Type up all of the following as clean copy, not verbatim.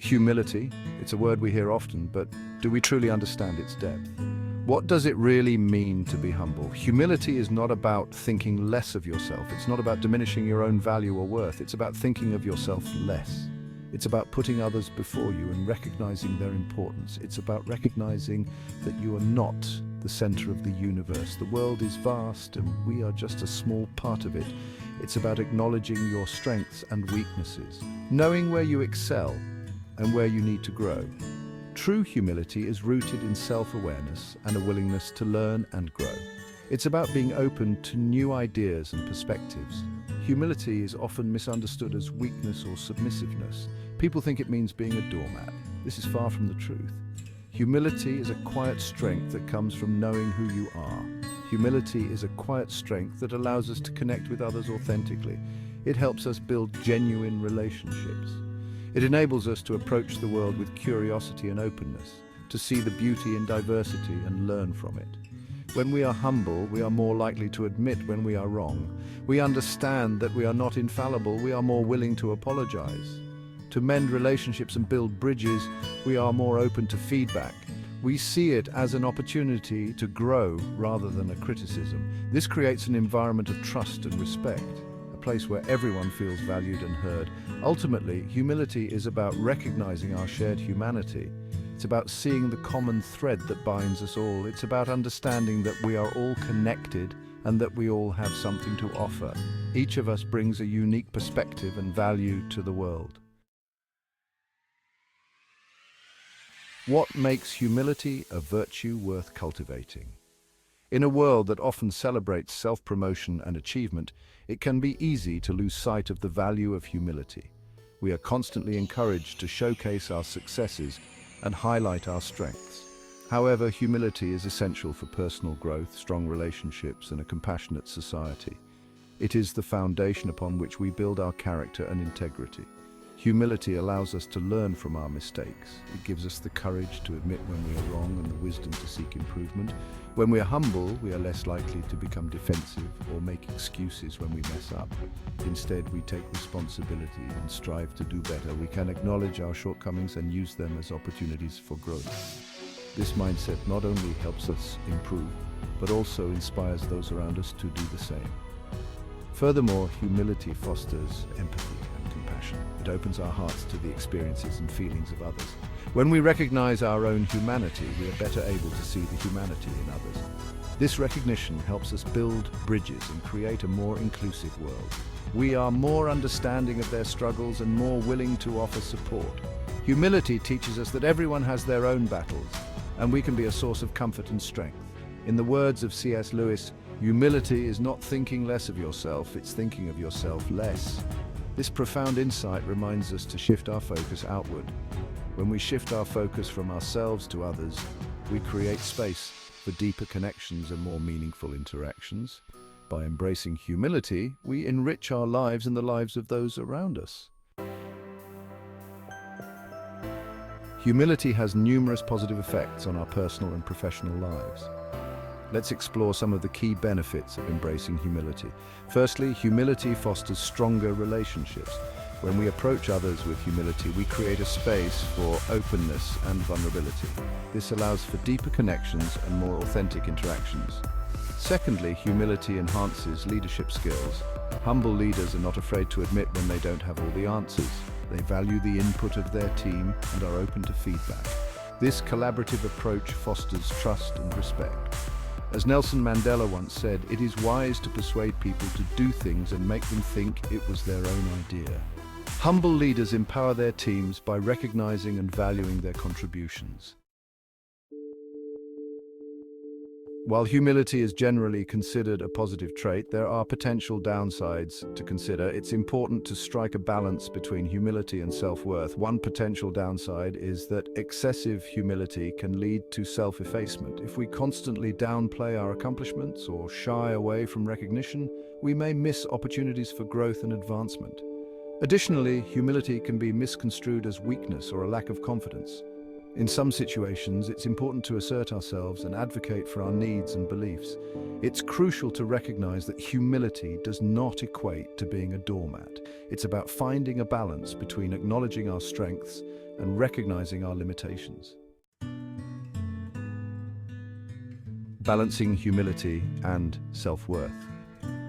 Humility, it's a word we hear often, but do we truly understand its depth? What does it really mean to be humble? Humility is not about thinking less of yourself. It's not about diminishing your own value or worth. It's about thinking of yourself less. It's about putting others before you and recognizing their importance. It's about recognizing that you are not the center of the universe. The world is vast and we are just a small part of it. It's about acknowledging your strengths and weaknesses, knowing where you excel and where you need to grow. True humility is rooted in self-awareness and a willingness to learn and grow. It's about being open to new ideas and perspectives. Humility is often misunderstood as weakness or submissiveness. People think it means being a doormat. This is far from the truth. Humility is a quiet strength that comes from knowing who you are. Humility is a quiet strength that allows us to connect with others authentically. It helps us build genuine relationships. It enables us to approach the world with curiosity and openness, to see the beauty in diversity and learn from it. When we are humble, we are more likely to admit when we are wrong. We understand that we are not infallible. We are more willing to apologize. To mend relationships and build bridges, we are more open to feedback. We see it as an opportunity to grow rather than a criticism. This creates an environment of trust and respect, a place where everyone feels valued and heard. Ultimately, humility is about recognizing our shared humanity. It's about seeing the common thread that binds us all. It's about understanding that we are all connected and that we all have something to offer. Each of us brings a unique perspective and value to the world. What makes humility a virtue worth cultivating? In a world that often celebrates self-promotion and achievement, it can be easy to lose sight of the value of humility. We are constantly encouraged to showcase our successes and highlight our strengths. However, humility is essential for personal growth, strong relationships, and a compassionate society. It is the foundation upon which we build our character and integrity. Humility allows us to learn from our mistakes. It gives us the courage to admit when we are wrong and the wisdom to seek improvement. When we are humble, we are less likely to become defensive or make excuses when we mess up. Instead, we take responsibility and strive to do better. We can acknowledge our shortcomings and use them as opportunities for growth. This mindset not only helps us improve, but also inspires those around us to do the same. Furthermore, humility fosters empathy and compassion. It opens our hearts to the experiences and feelings of others. When we recognize our own humanity, we are better able to see the humanity in others. This recognition helps us build bridges and create a more inclusive world. We are more understanding of their struggles and more willing to offer support. Humility teaches us that everyone has their own battles, and we can be a source of comfort and strength. In the words of C.S. Lewis, humility is not thinking less of yourself, it's thinking of yourself less. This profound insight reminds us to shift our focus outward. When we shift our focus from ourselves to others, we create space for deeper connections and more meaningful interactions. By embracing humility, we enrich our lives and the lives of those around us. Humility has numerous positive effects on our personal and professional lives. Let's explore some of the key benefits of embracing humility. Firstly, humility fosters stronger relationships. When we approach others with humility, we create a space for openness and vulnerability. This allows for deeper connections and more authentic interactions. Secondly, humility enhances leadership skills. Humble leaders are not afraid to admit when they don't have all the answers. They value the input of their team and are open to feedback. This collaborative approach fosters trust and respect. As Nelson Mandela once said, it is wise to persuade people to do things and make them think it was their own idea. Humble leaders empower their teams by recognizing and valuing their contributions. While humility is generally considered a positive trait, there are potential downsides to consider. It's important to strike a balance between humility and self-worth. One potential downside is that excessive humility can lead to self-effacement. If we constantly downplay our accomplishments or shy away from recognition, we may miss opportunities for growth and advancement. Additionally, humility can be misconstrued as weakness or a lack of confidence. In some situations, it's important to assert ourselves and advocate for our needs and beliefs. It's crucial to recognize that humility does not equate to being a doormat. It's about finding a balance between acknowledging our strengths and recognizing our limitations. Balancing humility and self-worth.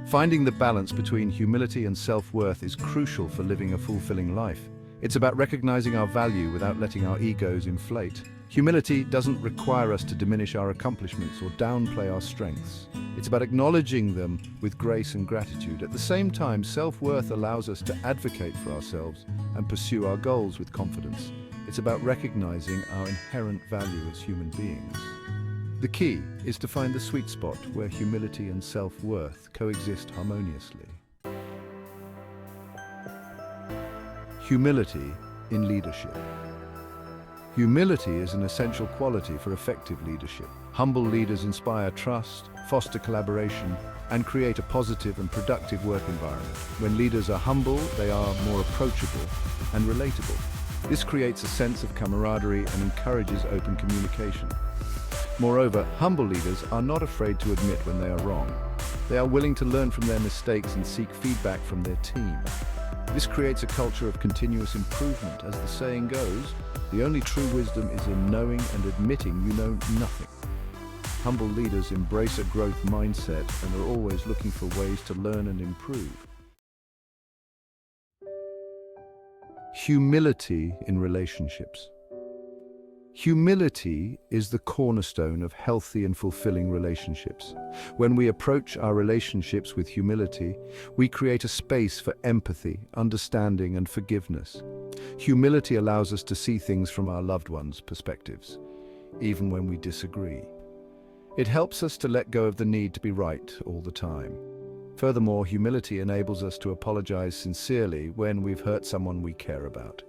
Finding the balance between humility and self-worth is crucial for living a fulfilling life. It's about recognizing our value without letting our egos inflate. Humility doesn't require us to diminish our accomplishments or downplay our strengths. It's about acknowledging them with grace and gratitude. At the same time, self-worth allows us to advocate for ourselves and pursue our goals with confidence. It's about recognizing our inherent value as human beings. The key is to find the sweet spot where humility and self-worth coexist harmoniously. Humility in leadership. Humility is an essential quality for effective leadership. Humble leaders inspire trust, foster collaboration, and create a positive and productive work environment. When leaders are humble, they are more approachable and relatable. This creates a sense of camaraderie and encourages open communication. Moreover, humble leaders are not afraid to admit when they are wrong. They are willing to learn from their mistakes and seek feedback from their team. This creates a culture of continuous improvement. As the saying goes, the only true wisdom is in knowing and admitting you know nothing. Humble leaders embrace a growth mindset and are always looking for ways to learn and improve. Humility in relationships. Humility is the cornerstone of healthy and fulfilling relationships. When we approach our relationships with humility, we create a space for empathy, understanding, and forgiveness. Humility allows us to see things from our loved ones' perspectives, even when we disagree. It helps us to let go of the need to be right all the time. Furthermore, humility enables us to apologize sincerely when we've hurt someone we care about.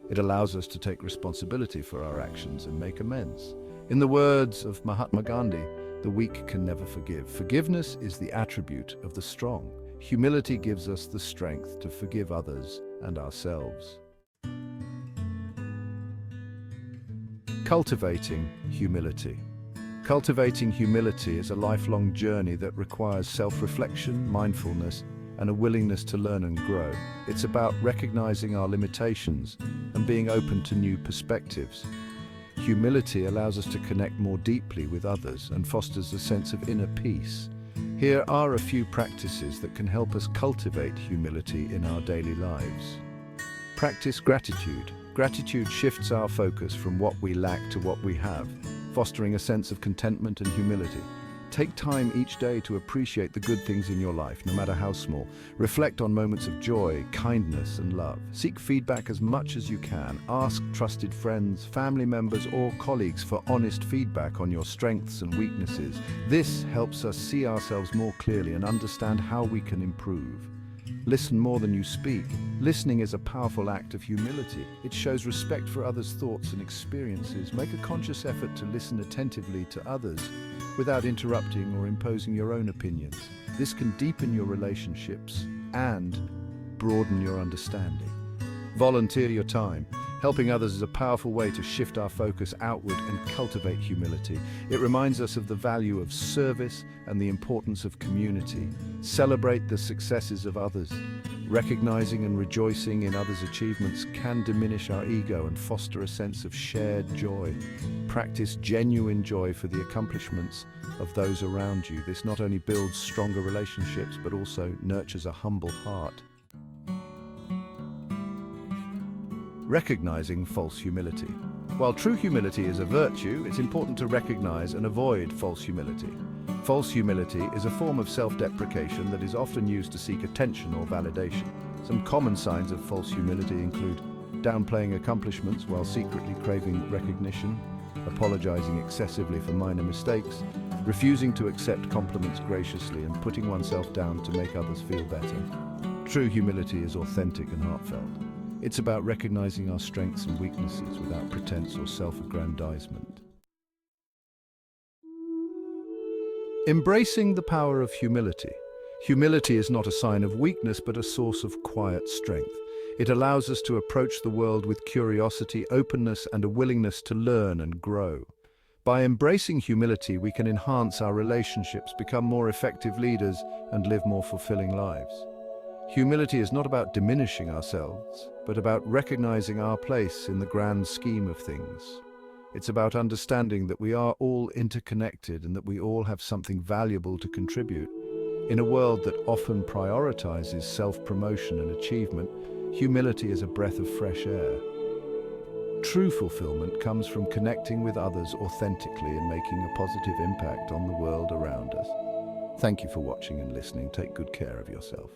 It allows us to take responsibility for our actions and make amends. In the words of Mahatma Gandhi, the weak can never forgive. Forgiveness is the attribute of the strong. Humility gives us the strength to forgive others and ourselves. Cultivating humility. Cultivating humility is a lifelong journey that requires self-reflection, mindfulness, and a willingness to learn and grow. It's about recognizing our limitations and being open to new perspectives. Humility allows us to connect more deeply with others and fosters a sense of inner peace. Here are a few practices that can help us cultivate humility in our daily lives. Practice gratitude. Gratitude shifts our focus from what we lack to what we have, fostering a sense of contentment and humility. Take time each day to appreciate the good things in your life, no matter how small. Reflect on moments of joy, kindness, and love. Seek feedback as much as you can. Ask trusted friends, family members, or colleagues for honest feedback on your strengths and weaknesses. This helps us see ourselves more clearly and understand how we can improve. Listen more than you speak. Listening is a powerful act of humility. It shows respect for others' thoughts and experiences. Make a conscious effort to listen attentively to others without interrupting or imposing your own opinions. This can deepen your relationships and broaden your understanding. Volunteer your time. Helping others is a powerful way to shift our focus outward and cultivate humility. It reminds us of the value of service and the importance of community. Celebrate the successes of others. Recognizing and rejoicing in others' achievements can diminish our ego and foster a sense of shared joy. Practice genuine joy for the accomplishments of those around you. This not only builds stronger relationships, but also nurtures a humble heart. Recognizing false humility. While true humility is a virtue, it's important to recognize and avoid false humility. False humility is a form of self-deprecation that is often used to seek attention or validation. Some common signs of false humility include downplaying accomplishments while secretly craving recognition, apologizing excessively for minor mistakes, refusing to accept compliments graciously, and putting oneself down to make others feel better. True humility is authentic and heartfelt. It's about recognizing our strengths and weaknesses without pretense or self-aggrandizement. Embracing the power of humility. Humility is not a sign of weakness, but a source of quiet strength. It allows us to approach the world with curiosity, openness, and a willingness to learn and grow. By embracing humility, we can enhance our relationships, become more effective leaders, and live more fulfilling lives. Humility is not about diminishing ourselves, but about recognizing our place in the grand scheme of things. It's about understanding that we are all interconnected and that we all have something valuable to contribute. In a world that often prioritizes self-promotion and achievement, humility is a breath of fresh air. True fulfillment comes from connecting with others authentically and making a positive impact on the world around us. Thank you for watching and listening. Take good care of yourself.